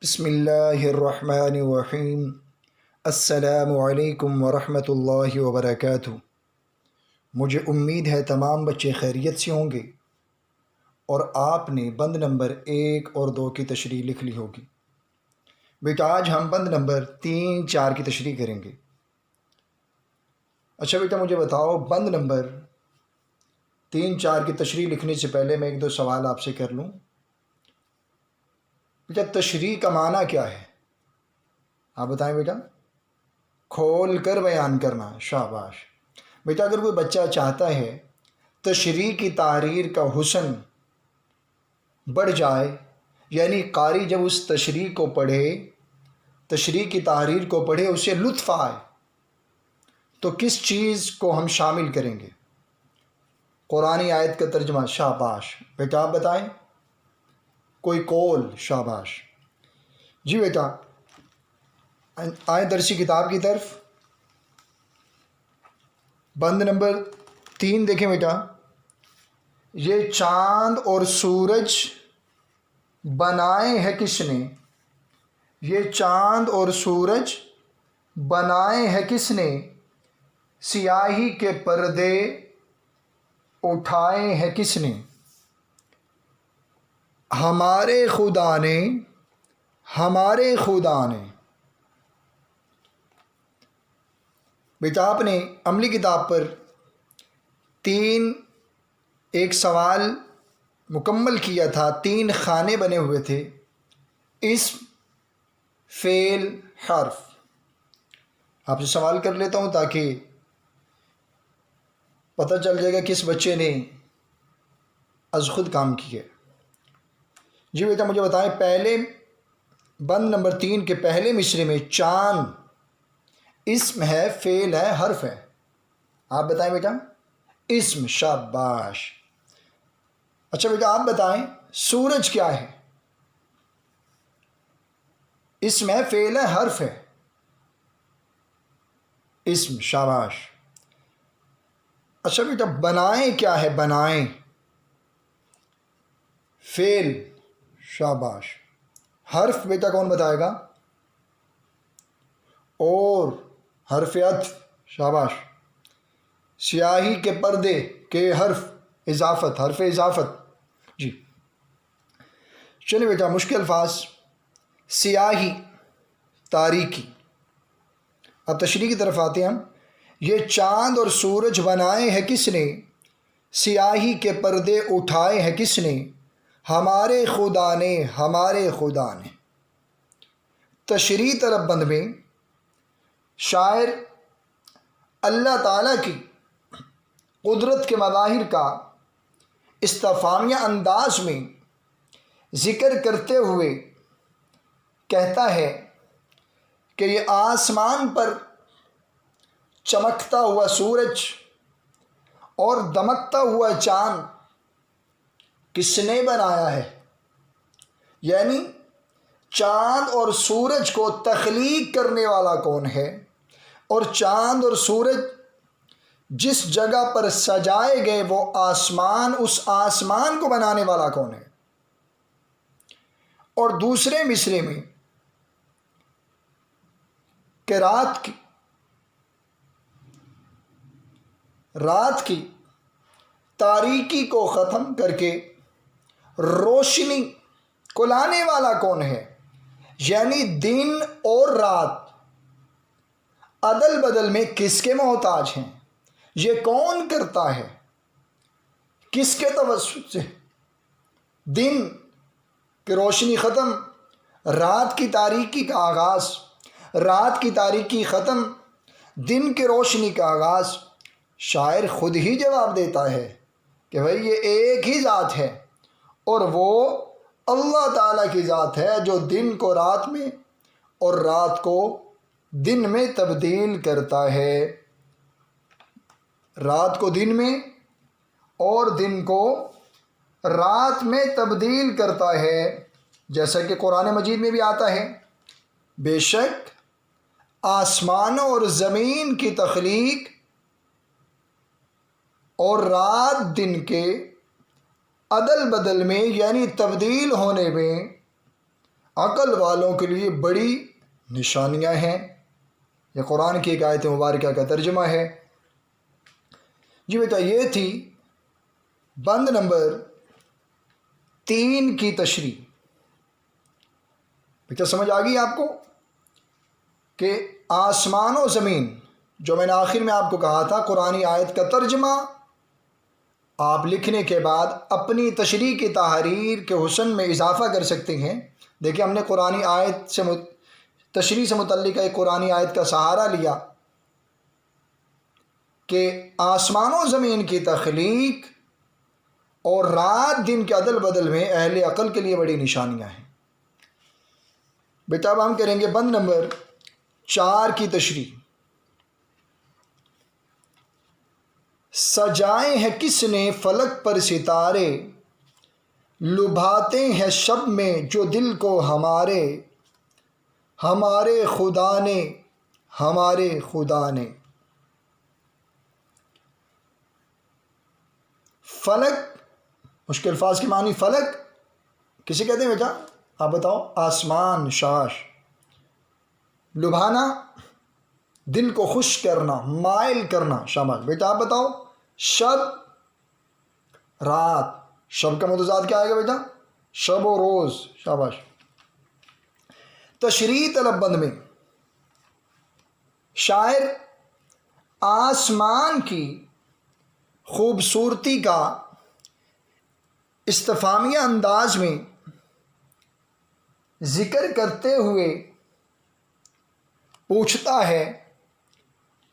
بسم اللہ الرحمن الرحیم۔ السلام علیکم ورحمۃ اللہ وبرکاتہ۔ مجھے امید ہے تمام بچے خیریت سے ہوں گے اور آپ نے بند نمبر 1 اور 2 کی تشریح لکھ لی ہوگی۔ بیٹا آج ہم بند نمبر 3، 4 کی تشریح کریں گے۔ اچھا بیٹا مجھے بتاؤ، بند نمبر 3، 4 کی تشریح لکھنے سے پہلے میں 1-2 سوال آپ سے کر لوں۔ بیٹا تشریح کا معنی کیا ہے؟ آپ بتائیں بیٹا۔ کھول کر بیان کرنا، شاباش۔ بیٹا اگر کوئی بچہ چاہتا ہے تشریح کی تحریر کا حسن بڑھ جائے، یعنی قاری جب اس تشریح کو پڑھے، تشریح کی تحریر کو پڑھے، اسے لطف آئے، تو کس چیز کو ہم شامل کریں گے؟ قرآنی آیت کا ترجمہ، شاباش۔ بیٹا آپ بتائیں، کوئی قول، شاباش۔ جی بیٹا آئیں درسی کتاب کی طرف۔ بند نمبر 3 دیکھیں بیٹا۔ یہ چاند اور سورج بنائے ہیں کس نے؟ یہ چاند اور سورج بنائے ہیں کس نے؟ سیاہی کے پردے اٹھائے ہیں کس نے؟ ہمارے خدا نے، ہمارے خدا نے۔ بیٹا آپ نے عملی کتاب پر 3 ایک سوال مکمل کیا تھا، 3 خانے بنے ہوئے تھے، اسم، فعل، حرف۔ آپ سے سوال کر لیتا ہوں تاکہ پتہ چل جائے گا کس بچے نے از خود کام کیا۔ جی بیٹا مجھے بتائیں، پہلے بند نمبر 3 کے پہلے مصرے میں چاند اسم ہے، فعل ہے، حرف ہے؟ آپ بتائیں بیٹا۔ اسم، شاباش۔ اچھا بیٹا آپ بتائیں، سورج کیا ہے؟ اسم ہے، فعل ہے، حرف ہے؟ اسم، شاباش۔ اچھا بیٹا بنائیں کیا ہے؟ بنائیں، فعل، شاباش۔ حرف بیٹا کون بتائے گا؟ اور حرف عطف، شاباش۔ سیاہی کے پردے کے حرف اضافت، حرف اضافت۔ جی چلیں بیٹا مشکل الفاظ، سیاہی، تاریکی۔ اب تشریح کی طرف آتے ہیں ہم۔ یہ چاند اور سورج بنائے ہیں کس نے؟ سیاہی کے پردے اٹھائے ہیں کس نے؟ ہمارے خدا نے، ہمارے خدا نے۔ تشریح طرف بند میں شاعر اللہ تعالیٰ کی قدرت کے مظاہر کا استفہامیہ انداز میں ذکر کرتے ہوئے کہتا ہے کہ یہ آسمان پر چمکتا ہوا سورج اور دمکتا ہوا چاند کس نے بنایا ہے؟ یعنی چاند اور سورج کو تخلیق کرنے والا کون ہے، اور چاند اور سورج جس جگہ پر سجائے گئے وہ آسمان، اس آسمان کو بنانے والا کون ہے؟ اور دوسرے مصرے میں کہ رات کی تاریکی کو ختم کر کے روشنی کو لانے والا کون ہے؟ یعنی دن اور رات عدل بدل میں کس کے محتاج ہیں؟ یہ کون کرتا ہے؟ کس کے توسط سے؟ دن کی روشنی ختم، رات کی تاریکی کا آغاز، رات کی تاریکی ختم، دن کی روشنی کا آغاز۔ شاعر خود ہی جواب دیتا ہے کہ بھئی یہ ایک ہی ذات ہے، اور وہ اللہ تعالیٰ کی ذات ہے جو دن کو رات میں اور رات کو دن میں تبدیل کرتا ہے۔ رات کو دن میں اور دن کو رات میں تبدیل کرتا ہے، جیسا کہ قرآن مجید میں بھی آتا ہے، بے شک آسمانوں اور زمین کی تخلیق اور رات دن کے عدل بدل میں یعنی تبدیل ہونے میں عقل والوں کے لیے بڑی نشانیاں ہیں۔ یہ قرآن کی ایک آیت مبارکہ کا ترجمہ ہے۔ جی بیٹا یہ تھی بند نمبر 3 کی تشریح۔ بیٹا سمجھ آ گئی آپ کو کہ آسمان و زمین، جو میں نے آخر میں آپ کو کہا تھا قرآنی آیت کا ترجمہ آپ لکھنے کے بعد اپنی تشریح کی تحریر کے حسن میں اضافہ کر سکتے ہیں۔ دیکھیں ہم نے قرآنی آیت سے تشریح سے متعلق ایک قرآنی آیت کا سہارا لیا کہ آسمان و زمین کی تخلیق اور رات دن کے عدل بدل میں اہل عقل کے لیے بڑی نشانیاں ہیں۔ بیٹا اب ہم کریں گے بند نمبر 4 کی تشریح۔ سجائے ہیں کس نے فلک پر ستارے، لبھاتے ہیں شب میں جو دل کو ہمارے، ہمارے خدا نے، ہمارے خدا نے۔ فلک، مشکل الفاظ کی معنی فلک کسے کہتے ہیں بیٹا؟ آپ بتاؤ۔ آسمان، شاش۔ لبھانا، دل کو خوش کرنا، مائل کرنا، شاباش۔ بیٹا آپ بتاؤ۔ شب، رات۔ شب کا متضاد کیا آئے گا بیٹا؟ شب و روز، شاباش۔ تشریح طلب بند میں شاعر آسمان کی خوبصورتی کا استفہامیہ انداز میں ذکر کرتے ہوئے پوچھتا ہے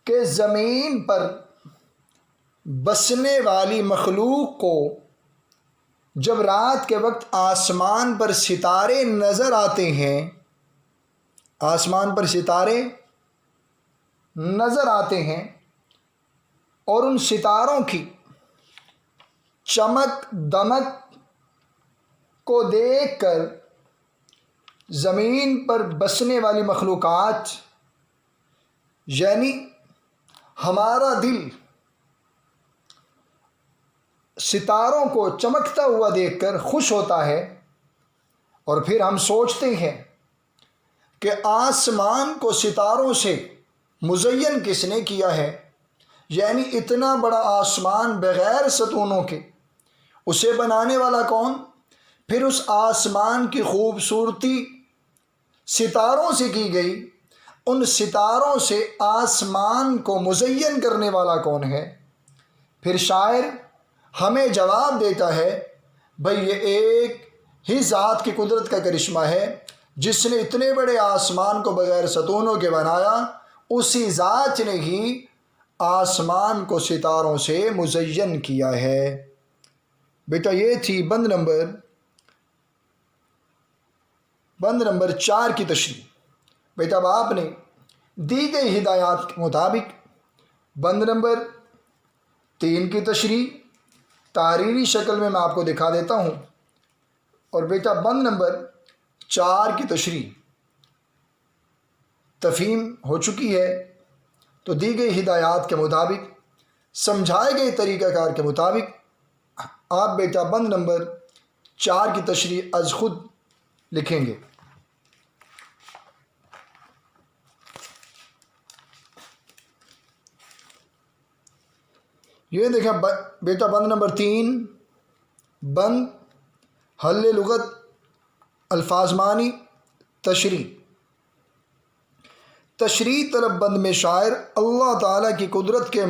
کہ زمین پر بسنے والی مخلوق کو جب رات کے وقت آسمان پر ستارے نظر آتے ہیں، آسمان پر ستارے نظر آتے ہیں اور ان ستاروں کی چمک دمک کو دیکھ کر زمین پر بسنے والی مخلوقات یعنی ہمارا دل ستاروں کو چمکتا ہوا دیکھ کر خوش ہوتا ہے، اور پھر ہم سوچتے ہیں کہ آسمان کو ستاروں سے مزین کس نے کیا ہے؟ یعنی اتنا بڑا آسمان بغیر ستونوں کے اسے بنانے والا کون؟ پھر اس آسمان کی خوبصورتی ستاروں سے کی گئی، ان ستاروں سے آسمان کو مزین کرنے والا کون ہے؟ پھر شاعر ہمیں جواب دیتا ہے بھئی یہ ایک ہی ذات کی قدرت کا کرشمہ ہے جس نے اتنے بڑے آسمان کو بغیر ستونوں کے بنایا، اسی ذات نے ہی آسمان کو ستاروں سے مزین کیا ہے۔ بیٹا یہ تھی بند نمبر 4 کی تشریح۔ بیٹا اب آپ نے دی گئی ہدایات کے مطابق بند نمبر 3 کی تشریح تحریری شکل میں آپ کو دکھا دیتا ہوں، اور بیٹا بند نمبر 4 کی تشریح تفہیم ہو چکی ہے، تو دی گئی ہدایات کے مطابق سمجھائے گئے طریقہ کار کے مطابق آپ بیٹا بند نمبر 4 کی تشریح از خود لکھیں گے۔ یہ دیکھیں بیٹا بند نمبر 3 بند حل لغت الفاظ معنی تشریح۔ تشریح طلب بند میں شاعر اللہ تعالیٰ کی قدرت کے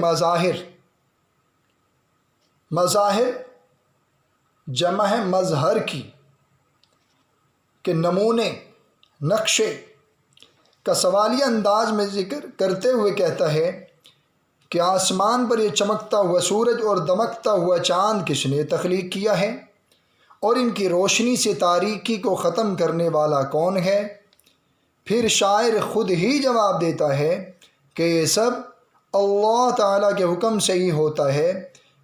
مظاہر جمع ہے مظہر کی کہ نمونے نقشے کا سوالیہ انداز میں ذکر کرتے ہوئے کہتا ہے کہ آسمان پر یہ چمکتا ہوا سورج اور دمکتا ہوا چاند کس نے تخلیق کیا ہے، اور ان کی روشنی سے تاریکی کو ختم کرنے والا کون ہے؟ پھر شاعر خود ہی جواب دیتا ہے کہ یہ سب اللہ تعالیٰ کے حکم سے ہی ہوتا ہے،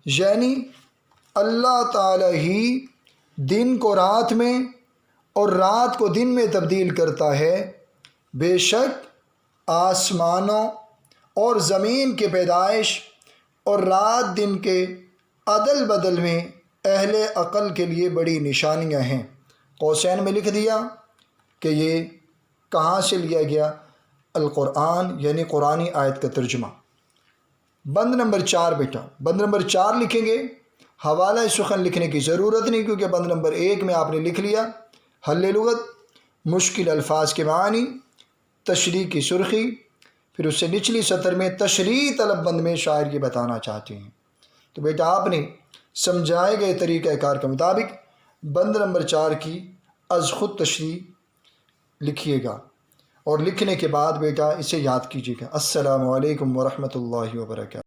یعنی اللہ تعالیٰ ہی دن کو رات میں اور رات کو دن میں تبدیل کرتا ہے۔ بے شک آسمانوں اور زمین کی پیدائش اور رات دن کے عدل بدل میں اہل عقل کے لیے بڑی نشانیاں ہیں۔ قوسین میں لکھ دیا کہ یہ کہاں سے لیا گیا؟ القرآن یعنی قرآنی آیت کا ترجمہ۔ بند نمبر 4 بیٹا، بند نمبر 4 لکھیں گے، حوالہ سخن لکھنے کی ضرورت نہیں کیونکہ بند نمبر 1 میں آپ نے لکھ لیا حل لغت، مشکل الفاظ کے معنی، تشریح کی سرخی، پھر اس سے نچلی سطر میں تشریح طلب بند میں شاعر یہ بتانا چاہتے ہیں۔ تو بیٹا آپ نے سمجھائے گئے طریقہ کار کے مطابق بند نمبر 4 کی از خود تشریح لکھیے گا، اور لکھنے کے بعد بیٹا اسے یاد کیجیے گا۔ السلام علیکم ورحمۃ اللہ وبرکاتہ۔